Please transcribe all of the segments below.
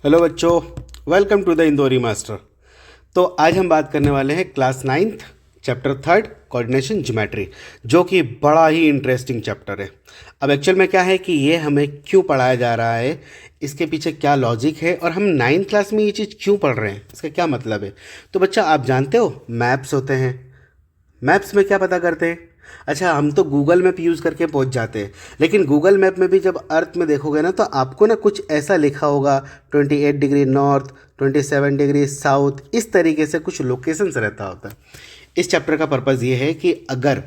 Hello बच्चों, welcome to the Indori master. तो आज हम बात करने वाले हैं class 9th chapter 3 coordination geometry, जो कि बड़ा ही इंटरेस्टिंग चैप्टर है। अब एक्चुअल में क्या है कि ये हमें क्यों पढ़ाया जा रहा है, इसके पीछे क्या लॉजिक है और हम 9th क्लास में ये चीज़ क्यों पढ़ रहे हैं, इसका क्या मतलब है। तो बच्चा आप जानते हो मैप्स होते हैं, मैप्स में क्या पता करते हैं। अच्छा, हम तो गूगल मैप यूज़ करके पहुंच जाते हैं, लेकिन गूगल मैप में भी जब अर्थ में देखोगे ना तो आपको ना कुछ ऐसा लिखा होगा 28 डिग्री नॉर्थ, 27 डिग्री साउथ, इस तरीके से कुछ लोकेशंस रहता होता है। इस चैप्टर का पर्पज़ ये है कि अगर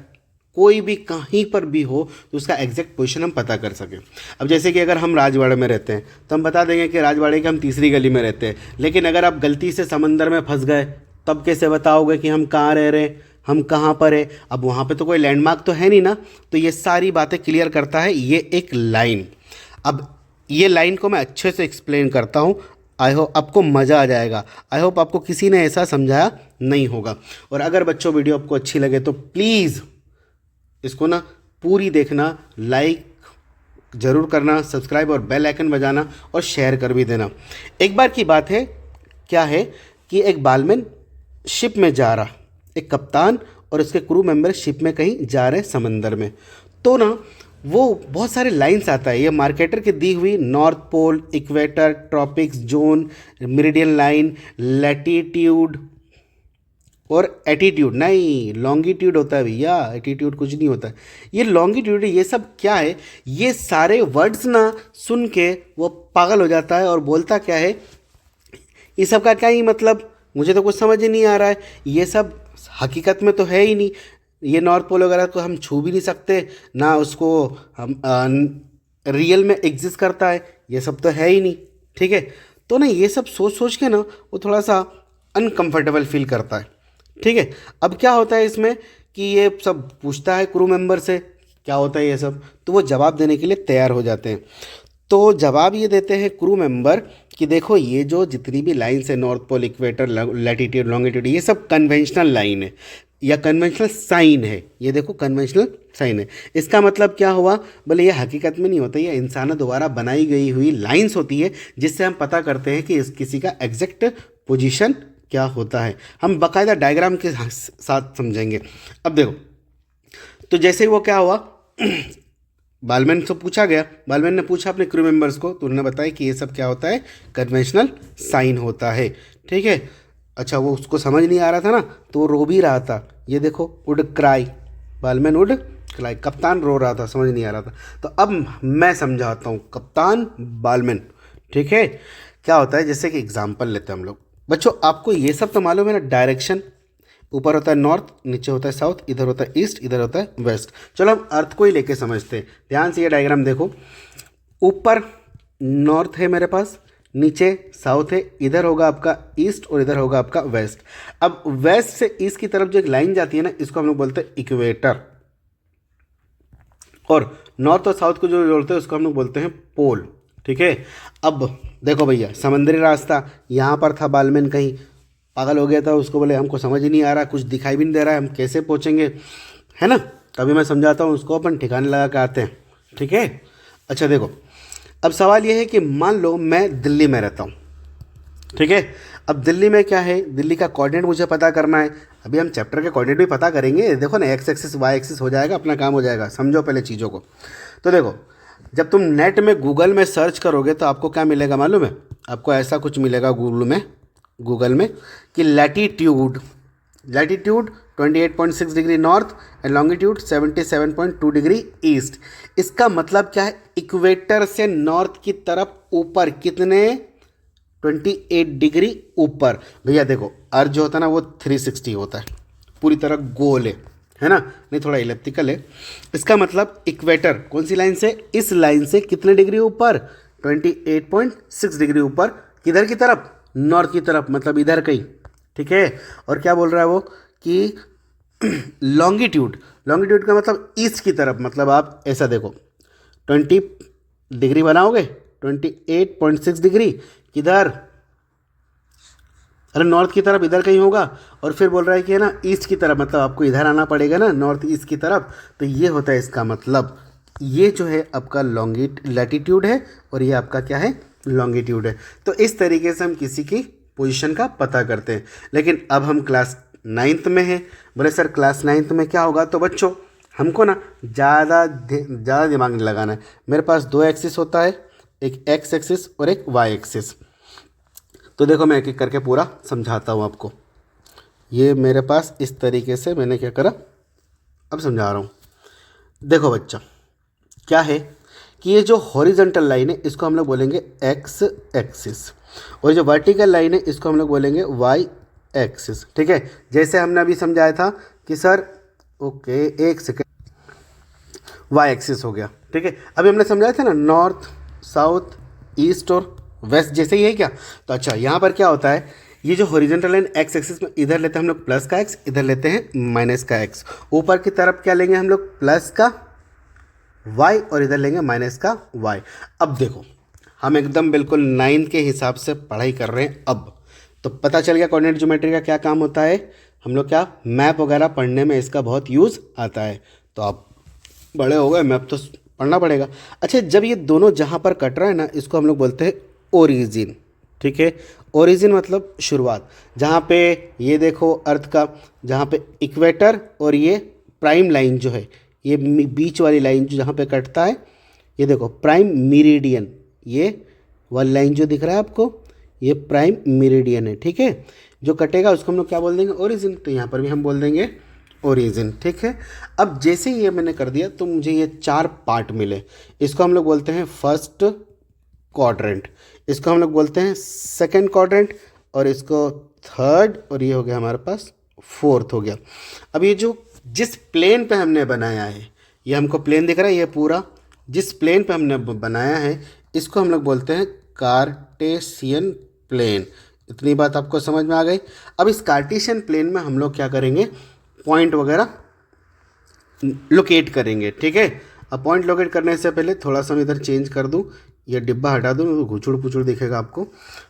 कोई भी कहीं पर भी हो तो उसका एग्जैक्ट पोजीशन हम पता कर सकें। अब जैसे कि अगर हम राजवाड़े में रहते हैं तो हम बता देंगे कि राजवाड़े के हम तीसरी गली में रहते हैं, लेकिन अगर आप गलती से समंदर में फंस गए तब कैसे बताओगे कि हम कहाँ रह रहे हैं, हम कहाँ पर है। अब वहाँ पे तो कोई लैंडमार्क तो है नहीं ना, तो ये सारी बातें क्लियर करता है ये एक लाइन। अब ये लाइन को मैं अच्छे से एक्सप्लेन करता हूँ, आई होप आपको मज़ा आ जाएगा। आई होप आपको किसी ने ऐसा समझाया नहीं होगा। और अगर बच्चों वीडियो आपको अच्छी लगे तो प्लीज़ इसको ना पूरी देखना, लाइक ज़रूर करना, सब्सक्राइब और बेल आइकन बजाना और शेयर कर भी देना। एक बार की बात है, क्या है कि एक बालमैन शिप में जा रहा, एक कप्तान और उसके क्रू मेंबर शिप में कहीं जा रहे समंदर में। तो ना वो बहुत सारे लाइंस आता है, ये मार्केटर की दी हुई north pole, equator, tropics zone, meridian line, latitude और एटीट्यूड, नहीं लॉन्गिट्यूड होता है भैया, एटीट्यूड कुछ नहीं होता है। ये लॉन्गिट्यूड, ये सब क्या है, ये सारे वर्ड्स ना सुन के वो पागल हो जाता है और बोलता क्या है, ये सब का क्या ही मतलब, मुझे तो कुछ समझ ही नहीं आ रहा है, ये सब हकीकत में तो है ही नहीं। ये नॉर्थ पोल वगैरह को हम छू भी नहीं सकते ना, उसको हम रियल में एग्जिस्ट करता है, ये सब तो है ही नहीं। ठीक है, तो ना ये सब सोच सोच के ना वो थोड़ा सा अनकंफर्टेबल फील करता है। ठीक है, अब क्या होता है इसमें कि ये सब पूछता है क्रू मेंबर से क्या होता है ये सब, तो वो जवाब देने के लिए तैयार हो जाते हैं। तो जवाब ये देते हैं क्रू मेंबर कि देखो ये जो जितनी भी लाइन्स है, north pole, equator, latitude, longitude, ये सब कन्वेंशनल लाइन है या कन्वेंशनल साइन है। ये देखो कन्वेंशनल साइन है, इसका मतलब क्या हुआ, बोले ये हकीकत में नहीं होता, ये इंसानों द्वारा बनाई गई हुई लाइन्स होती है जिससे हम पता करते हैं कि इस किसी का एग्जैक्ट पोजीशन क्या होता है। हम बाकायदा डायग्राम के साथ समझेंगे। अब देखो, तो जैसे ही वो क्या हुआ, बालमैन से पूछा गया, बालमैन ने पूछा अपने क्रू मेंबर्स को, तो उन्होंने बताया कि ये सब क्या होता है, कन्वेंशनल साइन होता है। ठीक है, अच्छा वो उसको समझ नहीं आ रहा था ना, तो वो रो भी रहा था। ये देखो वुड क्राई, बालमैन वुड क्राई, कप्तान रो रहा था, समझ नहीं आ रहा था। तो अब मैं समझाता हूँ, कप्तान बालमैन। ठीक है, क्या होता है, जैसे कि एग्जाम्पल लेते हैं हम लोग। बच्चों आपको ये सब तो मालूम है ना, डायरेक्शन, ऊपर होता है नॉर्थ, नीचे होता है साउथ, इधर होता है ईस्ट, इधर होता है वेस्ट। चलो हम अर्थ को ही लेके समझते हैं, ध्यान से ये डायग्राम देखो। ऊपर नॉर्थ है मेरे पास, नीचे साउथ है, इधर होगा आपका ईस्ट और इधर होगा आपका वेस्ट। अब वेस्ट से ईस्ट की तरफ जो एक लाइन जाती है ना, इसको हम लोग बोलते हैं इक्वेटर, और नॉर्थ और साउथ को जो जोड़ते हैं उसको हम लोग बोलते हैं पोल। ठीक है, अब देखो भैया, समुद्री रास्ता यहाँ पर था, बालमैन कहीं पागल हो गया था, उसको बोले हमको समझ ही नहीं आ रहा, कुछ दिखाई भी नहीं दे रहा है, हम कैसे पहुँचेंगे, है ना। तभी मैं समझाता हूँ, उसको अपन ठिकाने लगा के आते हैं। ठीक है, अच्छा देखो, अब सवाल यह है कि मान लो मैं दिल्ली में रहता हूँ। ठीक है, अब दिल्ली में क्या है, दिल्ली का कोऑर्डिनेट मुझे पता करना है। अभी हम चैप्टर के कोऑर्डिनेट भी पता करेंगे, देखो ना, एक्स एक्सिस वाई एक्सिस हो जाएगा, अपना काम हो जाएगा। समझो पहले चीज़ों को। तो देखो, जब तुम नेट में गूगल में सर्च करोगे तो आपको क्या मिलेगा मालूम है, आपको ऐसा कुछ मिलेगा गूगल में कि latitude 28.6 degree north and longitude 77.2 degree east. इसका मतलब क्या है, इक्वेटर से नॉर्थ की तरफ ऊपर कितने, 28 डिग्री ऊपर। भैया देखो, अर्थ जो होता है ना वो 360 होता है, पूरी तरह गोल है ना, नहीं थोड़ा इलिप्टिकल है। इसका मतलब इक्वेटर कौन सी लाइन से, इस लाइन से कितने डिग्री ऊपर, 28.6 डिग्री ऊपर, किधर की तरफ, नॉर्थ की तरफ, मतलब इधर कहीं। ठीक है, और क्या बोल रहा है वो कि लॉन्गिट्यूड का मतलब ईस्ट की तरफ, मतलब आप ऐसा देखो 20 डिग्री बनाओगे, 28.6 डिग्री किधर, अरे नॉर्थ की तरफ इधर कहीं होगा, और फिर बोल रहा है कि है ना ईस्ट की तरफ, मतलब आपको इधर आना पड़ेगा ना, नॉर्थ ईस्ट की तरफ। तो ये होता है इसका मतलब, ये जो है आपका लैटिट्यूड है और ये आपका क्या है, लॉन्गिट्यूड है। तो इस तरीके से हम किसी की पोजीशन का पता करते हैं। लेकिन अब हम क्लास 9th में हैं। बोले सर क्लास 9th में क्या होगा? तो बच्चों हमको ना ज़्यादा दिमाग नहीं लगाना है। मेरे पास दो एक्सिस होता है, एक एक्स एक्सिस और एक वाई एक्सिस। तो देखो मैं एक एक करके पूरा समझाता हूँ आपको। ये मेरे पास इस तरीके से मैंने क्या करा, अब समझा रहा हूँ। देखो बच्चा क्या है कि ये जो हॉरिजॉन्टल लाइन है इसको हम लोग बोलेंगे एक्स एक्सिस, और जो वर्टिकल लाइन है इसको हम लोग बोलेंगे वाई एक्सिस। ठीक है, जैसे हमने अभी समझाया था कि सर ओके एक सेकेंड, वाई एक्सिस हो गया। ठीक है, अभी हमने समझाया था ना नॉर्थ साउथ ईस्ट और वेस्ट, जैसे ही है क्या? तो अच्छा यहाँ पर क्या होता है, ये जो हॉरिजॉन्टल लाइन एक्स एक्सिस में इधर लेते हैं हम लोग प्लस का एक्स, इधर लेते हैं माइनस का एक्स। ऊपर की तरफ क्या लेंगे हम लोग? प्लस का y और इधर लेंगे माइनस का y। अब देखो हम एकदम बिल्कुल 9 के हिसाब से पढ़ाई कर रहे हैं। अब तो पता चल गया कोऑर्डिनेट ज्योमेट्री का क्या काम होता है। हम लोग क्या मैप वगैरह पढ़ने में इसका बहुत यूज़ आता है। तो आप बड़े हो गए, मैप तो पढ़ना पड़ेगा। अच्छा, जब ये दोनों जहाँ पर कट रहा है ना इसको हम लोग बोलते हैं ओरिजिन। ठीक है, ओरिजिन मतलब शुरुआत। जहाँ पे ये देखो अर्थ का, जहाँ पे इक्वेटर और ये प्राइम लाइन जो है, ये बीच वाली लाइन जो जहाँ पे कटता है, ये देखो प्राइम मेरिडियन, ये वाली लाइन जो दिख रहा है आपको ये प्राइम मेरिडियन है। ठीक है, जो कटेगा उसको हम लोग क्या बोल देंगे? ओरिजिन। तो यहाँ पर भी हम बोल देंगे ओरिजिन। ठीक है, अब जैसे ही ये मैंने कर दिया तो मुझे ये 4 पार्ट मिले। इसको हम लोग बोलते हैं फर्स्ट क्वाड्रेंट, इसको हम लोग बोलते हैं सेकंड क्वाड्रेंट, और इसको थर्ड, और ये हो गया हमारे पास फोर्थ हो गया। अब ये जो जिस प्लेन पे हमने बनाया है, ये हमको प्लेन दिख रहा है, ये पूरा जिस प्लेन पे हमने बनाया है इसको हम लोग बोलते हैं कार्टेशियन प्लेन। इतनी बात आपको समझ में आ गई। अब इस कार्टेशियन प्लेन में हम लोग क्या करेंगे? पॉइंट वगैरह लोकेट करेंगे। ठीक है, अब पॉइंट लोकेट करने से पहले थोड़ा सा मैं इधर चेंज कर दूं, ये डिब्बा हटा दूं तो घुचुड़ पुचुड़ दिखेगा आपको।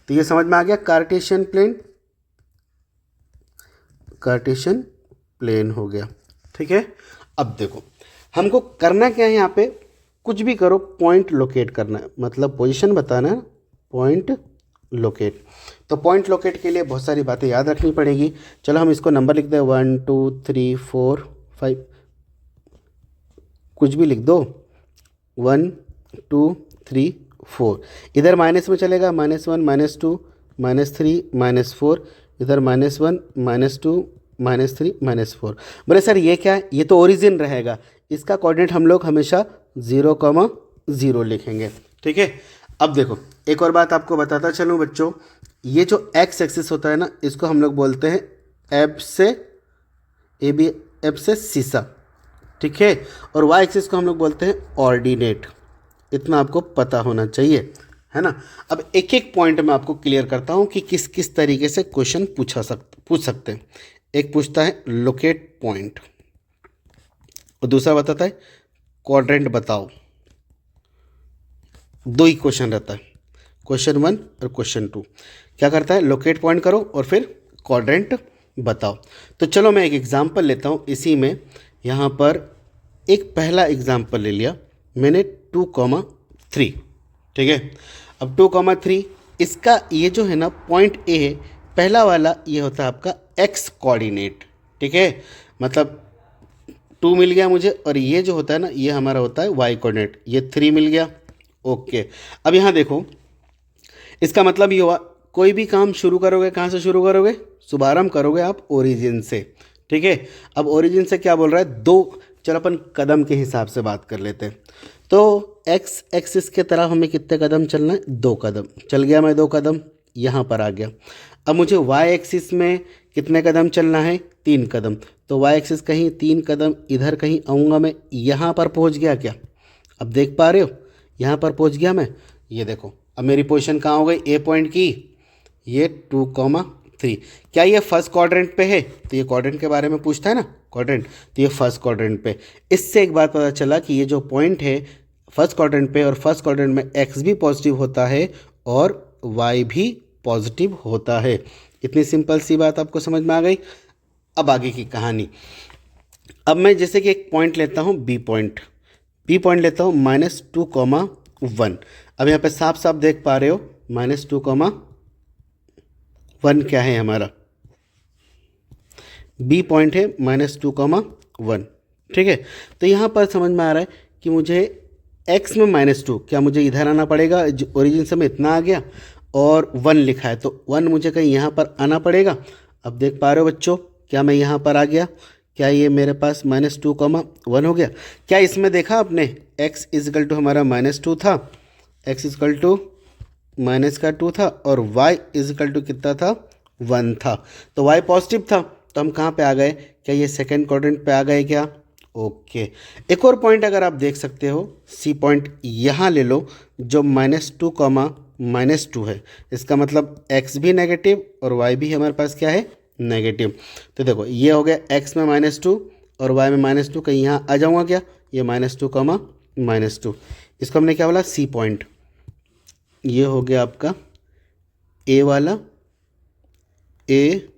तो ये समझ में आ गया कार्टेशियन प्लेन, कार्टेशियन प्लेन हो गया। ठीक है, अब देखो हमको करना क्या है, यहाँ पे कुछ भी करो पॉइंट लोकेट करना है, मतलब पोजीशन बताना है, पॉइंट लोकेट। तो पॉइंट लोकेट के लिए बहुत सारी बातें याद रखनी पड़ेगी। चलो हम इसको नंबर लिख दें 1 2 3 4 5, कुछ भी लिख दो 1 2 3 4। इधर माइनस में चलेगा -1 -2 -3 -4, इधर -1 -2 -3 -4। बोले सर ये क्या है? ये तो ओरिजिन रहेगा, इसका कोऑर्डिनेट हम लोग हमेशा 0,0 लिखेंगे। ठीक है, अब देखो एक और बात आपको बताता चलूँ बच्चों, ये जो एक्स एक्सिस होता है ना इसको हम लोग बोलते हैं एब से सीसा। ठीक है, और वाई एक्सिस को हम लोग बोलते हैं ऑर्डिनेट। इतना आपको पता होना चाहिए, है ना। अब एक एक पॉइंट में आपको क्लियर करता हूँ कि किस किस तरीके से क्वेश्चन पूछ सकते हैं। एक पूछता है लोकेट पॉइंट, और दूसरा बताता है क्वाड्रेंट बताओ। दो ही क्वेश्चन रहता है, क्वेश्चन 1 और क्वेश्चन 2। क्या करता है? लोकेट पॉइंट करो और फिर क्वाड्रेंट बताओ। तो चलो मैं एक एग्जांपल लेता हूँ इसी में। यहाँ पर एक पहला एग्जांपल ले लिया मैंने 2,3। ठीक है, अब 2,3 इसका ये जो है ना पॉइंट ए है, पहला वाला ये होता है आपका एक्स कोऑर्डिनेट। ठीक है, मतलब 2 मिल गया मुझे, और ये जो होता है ना ये हमारा होता है वाई कोऑर्डिनेट, ये 3 मिल गया। ओके, अब यहाँ देखो इसका मतलब ये हुआ कोई भी काम शुरू करोगे कहाँ से शुरू करोगे? शुभारंभ करोगे आप ओरिजिन से। ठीक है, अब ओरिजिन से क्या बोल रहा है? 2। चलो अपन कदम के हिसाब से बात कर लेते हैं। तो एक्स एक्सिस के तरफ हमें कितने कदम चलना है? 2 कदम। चल गया मैं 2 कदम, यहाँ पर आ गया। अब मुझे वाई एक्सिस में कितने कदम चलना है? 3 कदम। तो वाई एक्सिस कहीं 3 कदम इधर कहीं आऊँगा मैं, यहाँ पर पहुँच गया क्या? अब देख पा रहे हो यहाँ पर पहुँच गया मैं। ये देखो अब मेरी पोजीशन कहाँ हो गई? ए पॉइंट की, ये 2,3। क्या ये फर्स्ट क्वाड्रेंट पे है? तो ये क्वाड्रेंट के बारे में पूछता है ना, क्वाड्रेंट, तो ये फर्स्ट क्वाड्रेंट पे। इससे एक बात पता चला कि ये जो पॉइंट है फर्स्ट क्वाड्रेंट पे, और फर्स्ट क्वाड्रेंट में एक्स भी पॉजिटिव होता है और वाई भी पॉजिटिव होता है। इतनी सिंपल सी बात आपको समझ में आ गई। अब आगे की कहानी। अब मैं जैसे कि एक पॉइंट लेता हूँ बी पॉइंट लेता हूँ -2,1। अब यहाँ पे साफ साफ देख पा रहे हो -2, 1 क्या है हमारा, बी पॉइंट है -2, 1। ठीक है, तो यहाँ पर समझ में आ रहा है कि मुझे x में -2, क्या मुझे इधर आना पड़ेगा, ओरिजिन से मैं इतना आ गया और 1 लिखा है तो 1 मुझे कहीं यहाँ पर आना पड़ेगा। अब देख पा रहे हो बच्चों, क्या मैं यहाँ पर आ गया, क्या ये मेरे पास -2, 1 हो गया। क्या इसमें देखा आपने x इजकल टू हमारा -2 था, x इजकल टू -2 था और y इजकल टू कितना था, 1 था। तो y पॉजिटिव था तो हम कहाँ पे आ गए, क्या ये सेकेंड क्वाड्रेंट पे आ गए क्या। ओके, एक और पॉइंट अगर आप देख सकते हो, सी पॉइंट यहाँ ले लो जो -2, -2 है, इसका मतलब x भी नेगेटिव और y भी हमारे पास क्या है, नेगेटिव। तो देखो ये हो गया x में -2 और y में -2, कहीं यहाँ आ जाऊँगा क्या, ये -2, -2, इसको हमने क्या बोला, सी पॉइंट। ये हो गया आपका ए वाला, ए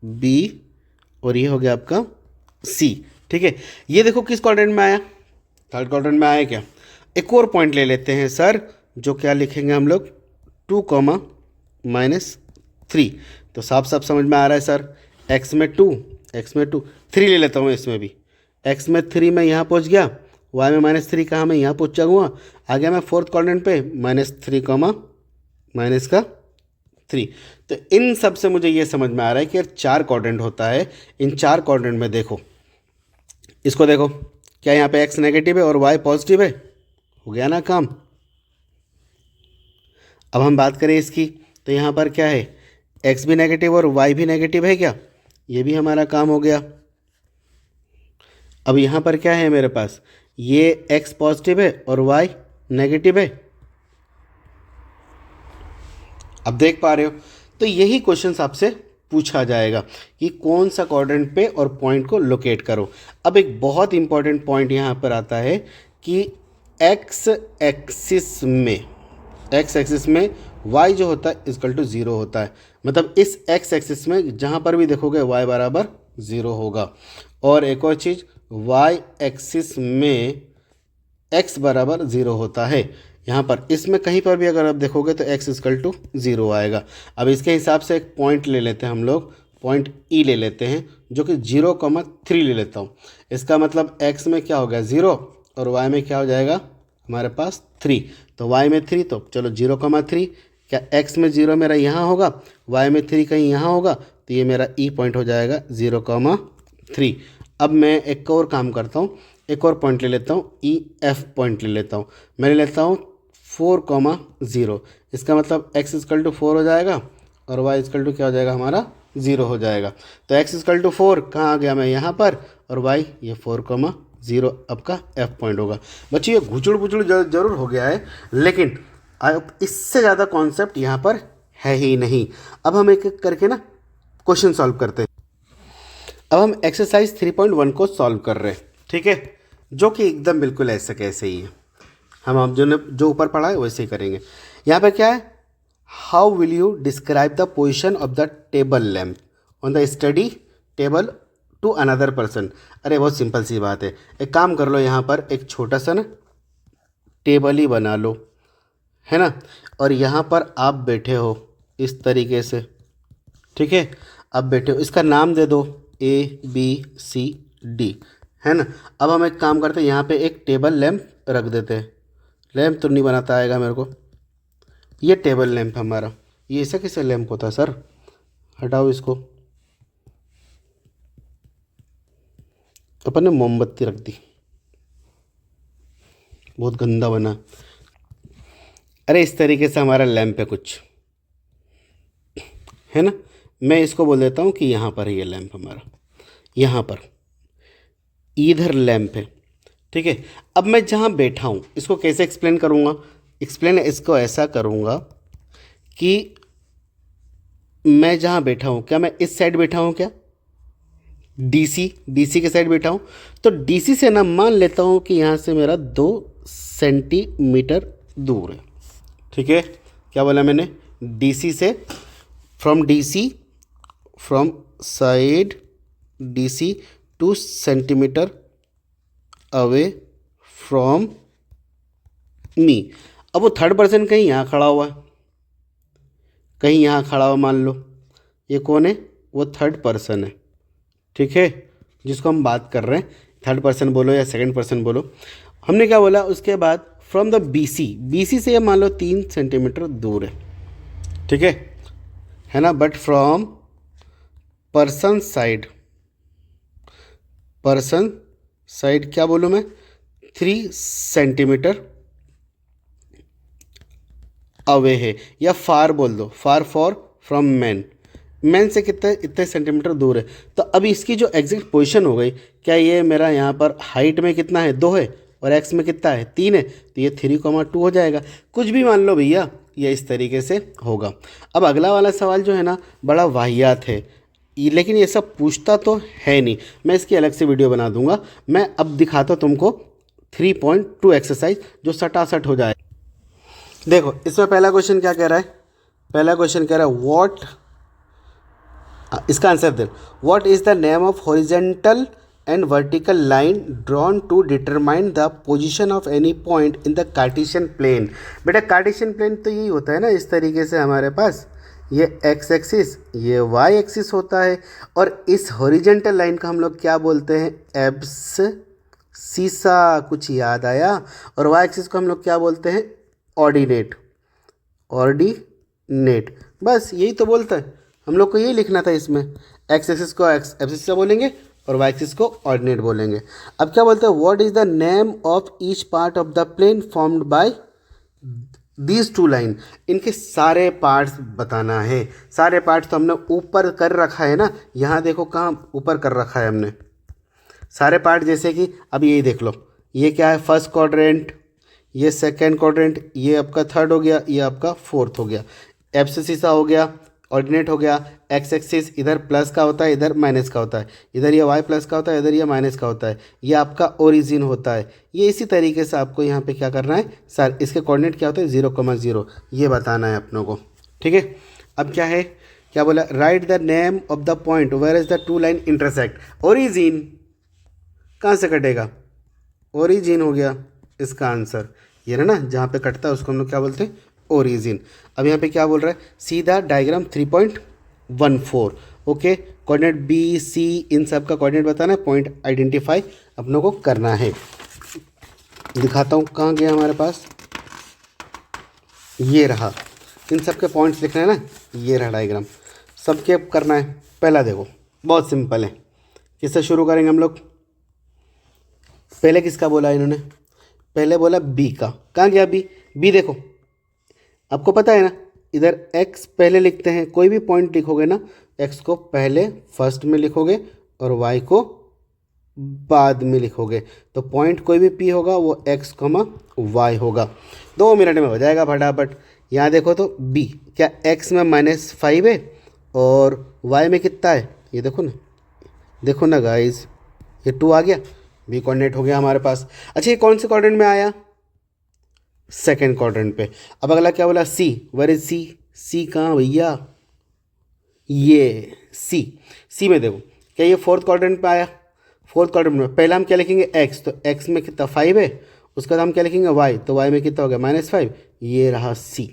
बी, और ये हो गया आपका सी। ठीक है, ये देखो किस क्वाड्रेंट में आया, थर्ड क्वाड्रेंट में आया क्या। एक और पॉइंट ले लेते हैं सर, जो क्या लिखेंगे हम लोग, 2, -3। तो साफ साफ समझ में आ रहा है सर, x में 2, 3 ले लेता हूँ इसमें भी, x में 3 मैं यहाँ पहुँच गया, y में -3 कहाँ मैं यहाँ पहुँच जाऊँगा, आ गया मैं फोर्थ क्वाड्रेंट पे, -3, तो इन सब से मुझे ये समझ में आ रहा है कि यार 4 क्वाड्रेंट होता है। इन 4 क्वाड्रेंट में देखो, इसको देखो, क्या यहाँ पे x नेगेटिव है और y पॉजिटिव है, हो गया ना काम। अब हम बात करें इसकी, तो यहाँ पर क्या है, x भी नेगेटिव और y भी नेगेटिव है क्या, ये भी हमारा काम हो गया। अब यहाँ पर क्या है मेरे पास, ये x पॉजिटिव है और y नेगेटिव है। अब देख पा रहे हो, तो यही क्वेश्चन आपसे पूछा जाएगा कि कौन सा क्वाड्रेंट पे और पॉइंट को लोकेट करो। अब एक बहुत इंपॉर्टेंट पॉइंट यहाँ पर आता है कि x एक्सिस में y जो होता है इक्वल टू 0 होता है, मतलब इस x एक्सिस में जहाँ पर भी देखोगे y बराबर 0 होगा। और एक और चीज़, y एक्सिस में x बराबर 0 होता है, यहाँ पर इसमें कहीं पर भी अगर आप देखोगे तो x इक्वल टू 0 आएगा। अब इसके हिसाब से एक पॉइंट ले लेते हैं हम लोग, पॉइंट E ले लेते हैं, जो कि 0,3 ले लेता हूँ। इसका मतलब x में क्या हो गया 0 और y में क्या हो जाएगा हमारे पास 3, तो y में 3, तो चलो 0,3, क्या x में 0 मेरा यहाँ होगा, y में 3 कहीं यहाँ होगा, तो ये मेरा E पॉइंट हो जाएगा 0,3। अब मैं एक और काम करता हूँ, एक और पॉइंट ले लेता हूँ, EF पॉइंट ले लेता हूँ। मैं ले लेता हूँ 4,0, इसका मतलब x इक्वल टू 4 हो जाएगा और y इक्वल टू क्या हो जाएगा हमारा 0 हो जाएगा। तो x इक्वल टू 4 कहाँ आ गया मैं यहाँ पर, और y ये 4,0 आपका F पॉइंट होगा। बच्चों ये घुचड़ पुचड़ जरूर हो गया है, लेकिन अब इससे ज़्यादा कॉन्सेप्ट यहाँ पर है ही नहीं। अब हम एक एक करके ना क्वेश्चन सॉल्व करते हैं। अब हम एक्सरसाइज 3.1 को सॉल्व कर रहे हैं, ठीक है, जो कि एकदम बिल्कुल ऐसा कैसे ही है, हम जो ऊपर पढ़ा है वैसे ही करेंगे। यहाँ पे क्या है, how will you describe the position of the table lamp on the study table to another person. अरे बहुत सिंपल सी बात है, एक काम कर लो, यहाँ पर एक छोटा सा ना टेबल ही बना लो, है ना, और यहाँ पर आप बैठे हो इस तरीके से, ठीक है, आप बैठे हो, इसका नाम दे दो ABCD, है ना। अब हम एक काम करते हैं, यहाँ पे एक टेबल लैंप रख देते हैं, लैंप तो नहीं बनाता आएगा मेरे को, ये टेबल लैंप हमारा, ये ऐसा कैसे लैंप होता है सर, हटाओ इसको, अपन ने मोमबत्ती रख दी, बहुत गंदा बना। अरे इस तरीके से हमारा लैंप है कुछ, है ना, मैं इसको बोल देता हूँ कि यहाँ पर है ये लैंप हमारा, यहाँ पर इधर लैंप है, ठीक है। अब मैं जहाँ बैठा हूँ इसको कैसे एक्सप्लेन करूँगा, इसको ऐसा करूँगा कि मैं जहाँ बैठा हूँ, क्या मैं इस साइड बैठा हूँ, क्या DC के साइड बैठा हूँ, तो DC से ना मान लेता हूँ कि यहाँ से मेरा 2 सेंटीमीटर दूर है, ठीक है। क्या बोला मैंने, DC से, from side DC 2 centimetre away from me. अब वो थर्ड पर्सन कहीं यहाँ खड़ा हुआ है, कहीं यहाँ खड़ा हुआ, मान लो ये कौन है, वो थर्ड पर्सन है, ठीक है, जिसको हम बात कर रहे हैं, थर्ड पर्सन बोलो या सेकंड पर्सन बोलो। हमने क्या बोला उसके बाद, फ्रॉम द BC से ये मान लो 3 सेंटीमीटर दूर है, ठीक है ना, बट फ्रॉम पर्सन साइड क्या बोलूँ मैं, 3 सेंटीमीटर अवे है, या फार बोल दो, फार फॉर फ्रॉम मैन से कितने इतने सेंटीमीटर दूर है। तो अभी इसकी जो एग्जैक्ट पोजीशन हो गई, क्या ये मेरा यहाँ पर हाइट में कितना है, 2 है, और एक्स में कितना है, 3 है, तो ये 3,2 हो जाएगा, कुछ भी मान लो भैया, ये इस तरीके से होगा। अब अगला वाला सवाल जो है ना, बड़ा वाहियात है, लेकिन ये सब पूछता तो है नहीं, मैं इसकी अलग से वीडियो बना दूंगा। मैं अब दिखाता हूँ तुमको 3.2 एक्सरसाइज जो सटासट हो जाए। देखो इसमें पहला क्वेश्चन क्या कह रहा है, पहला क्वेश्चन कह रहा है व्हाट, इसका आंसर दे, what is the name of horizontal and vertical line drawn to determine the position of any point in the Cartesian plane. बेटा कार्टेशियन प्लेन तो यही होता है ना, इस तरीके से हमारे पास ये एक्स एक्सिस, ये वाई एक्सिस होता है, और इस हॉरिजेंटल लाइन का हम लोग क्या बोलते हैं, एब्ससीसा, कुछ याद आया, और वाई एक्सिस को हम लोग क्या बोलते हैं, ऑर्डिनेट, बस यही तो बोलता है, हम लोग को यही लिखना था इसमें, एक्स एक्सिस को एब्ससीसा बोलेंगे और वाई एक्सिस को ऑर्डिनेट बोलेंगे। अब क्या बोलते हैं, what is the name of each part of the plane formed by these 2 line, इनके सारे पार्ट्स बताना है। सारे पार्ट्स तो हमने ऊपर कर रखा है ना, यहाँ देखो कहाँ ऊपर कर रखा है हमने सारे पार्ट, जैसे कि अब यही देख लो, ये क्या है, फर्स्ट क्वाड्रेंट, ये सेकंड क्वाड्रेंट, ये आपका थर्ड हो गया, ये आपका फोर्थ हो गया, एब्ससीसा हो गया, ऑर्डिनेट हो गया, एक्स एक्सिस इधर प्लस का होता है, इधर माइनस का होता है, इधर ये वाई प्लस का होता है, इधर ये माइनस का होता है, ये आपका ओरिजिन होता है। ये इसी तरीके से आपको यहाँ पे क्या करना है सर, इसके कोऑर्डिनेट क्या होते हैं, 0,0, ये बताना है अपनों को, ठीक है। अब क्या है, क्या बोला, write the name of the point where is the 2 line intersect. Origin कहाँ से कटेगा, ओरिजिन हो गया इसका आंसर, ये ना जहाँ पे कटता है उसको हम लोग क्या बोलते हैं, ओरिजिन। अब यहाँ पे क्या बोल रहा है, सीधा डायग्राम 3.14, ओके, कोऑर्डिनेट BC इन सब का कोऑर्डिनेट बताना है, पॉइंट आइडेंटिफाई अपनों को करना है। दिखाता हूँ कहाँ गया हमारे पास, ये रहा, इन सब के पॉइंट्स लिखना है ना, ये रहा डायग्राम, सबके करना है। पहला देखो बहुत सिंपल है, किससे शुरू करेंगे हम लोग, पहले किसका बोला इन्होंने, पहले बोला B का, कहाँ गया बी देखो, आपको पता है ना, इधर x पहले लिखते हैं, कोई भी पॉइंट लिखोगे ना, x को पहले फर्स्ट में लिखोगे और y को बाद में लिखोगे, तो पॉइंट कोई भी P होगा वो x, y होगा। 2 मिनट में हो जाएगा फटाफट। यहाँ देखो तो B क्या x में -5 है और y में कितना है, ये देखो ना गाइस, ये 2 आ गया, B कोऑर्डिनेट हो गया हमारे पास। अच्छा ये कौन से कोऑर्डिनेट में आया, सेकेंड क्वाड्रेंट पे। अब अगला क्या बोला, सी, वेयर इज सी कहाँ भैया, ये सी में देखो, क्या ये फोर्थ क्वाड्रेंट पे आया, फोर्थ क्वाड्रेंट में पहला हम क्या लिखेंगे एक्स, तो एक्स में कितना 5 है, उसका बाद हम क्या लिखेंगे वाई, तो वाई में कितना हो गया -5, ये रहा सी,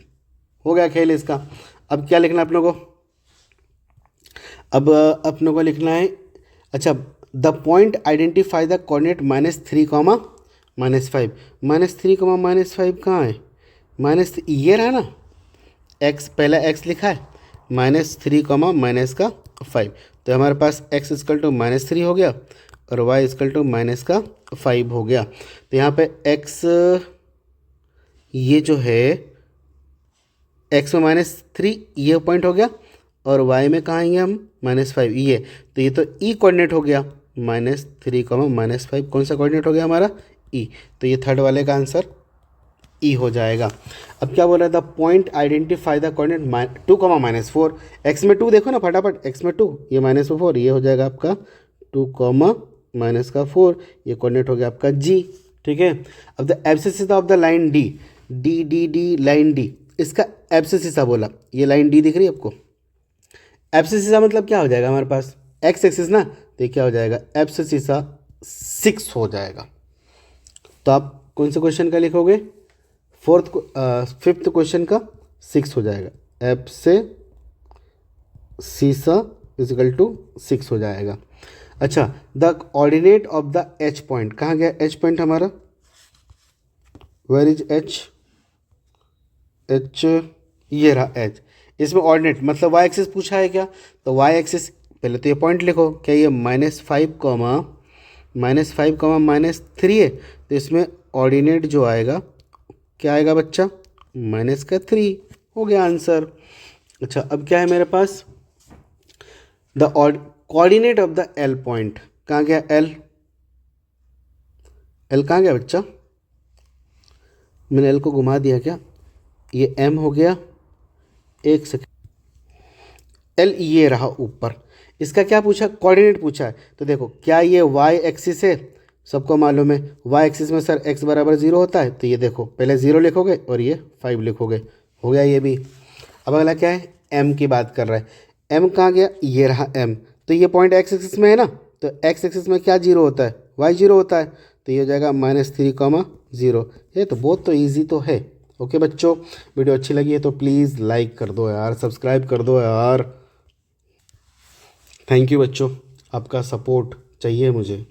हो गया खेल इसका। अब क्या लिखना है अपनों को, अब अपनों को लिखना है, अच्छा the point identify the coordinate -3, -5, -3, कहाँ है, ये रहा ना, x पहला x लिखा है, -3, -5, तो हमारे पास x = -3 हो गया और y = -5 हो गया। तो यहाँ पे x ये जो है x में -3 ये पॉइंट हो गया और y में कहाँ आएंगे हम, -5 ये, तो ये तो e कोऑर्डिनेट हो गया, -3, -5 कौन सा कोऑर्डिनेट हो गया हमारा, ई, तो ये थर्ड वाले का आंसर ई हो जाएगा। अब क्या बोल रहा था, point identify the coordinate 2, -4, x में 2 देखो ना फटाफट, एक्स में 2, ये -4, ये हो जाएगा आपका 2, -4, ये कोऑर्डिनेट हो गया आपका जी, ठीक है। अब the abscess of the line D line D, इसका एब्सिस बोला, ये लाइन डी दिख रही है आपको, एब्सिस मतलब क्या हो जाएगा हमारे पास, एक्स एक्सिस ना, तो ये क्या हो जाएगा, एब्सिस 6 हो जाएगा। तो आप कौन से क्वेश्चन का लिखोगे, फिफ्थ क्वेश्चन का 6 हो जाएगा, एफ से सीसा इजिकल टू 6 हो जाएगा। अच्छा, the ordinate of the H point, कहाँ गया एच पॉइंट हमारा, वेयर इज एच, एच ये रहा एच। इसमें ऑर्डिनेट मतलब वाई एक्सिस पूछा है क्या, तो वाई एक्सिस पहले तो ये पॉइंट लिखो, क्या ये -5 -3 है, तो इसमें ऑर्डिनेट जो आएगा क्या आएगा बच्चा, -3 हो गया आंसर। अच्छा, अब क्या है मेरे पास, the coordinate of the L point, कहाँ गया एल, एल कहाँ गया बच्चा, मैंने एल को घुमा दिया क्या, ये एम हो गया, एक सेकेंड, एल ये रहा ऊपर। इसका क्या पूछा, कोऑर्डिनेट पूछा है, तो देखो क्या ये वाई एक्सिस है, सबको मालूम है वाई एक्सिस में सर x बराबर 0 होता है, तो ये देखो पहले 0 लिखोगे और ये 5 लिखोगे, हो गया ये भी। अब अगला क्या है, m की बात कर रहा है, m कहाँ गया, ये रहा m, तो ये पॉइंट x एक्सिस में है ना, तो x एक्सिस में क्या 0 होता है, y 0 होता है, तो ये हो जाएगा -3, 0। ये तो बहुत तो ईजी तो है। ओके बच्चों, वीडियो अच्छी लगी है तो प्लीज़ लाइक कर दो यार, सब्सक्राइब कर दो यार। थैंक यू बच्चों, आपका सपोर्ट चाहिए मुझे।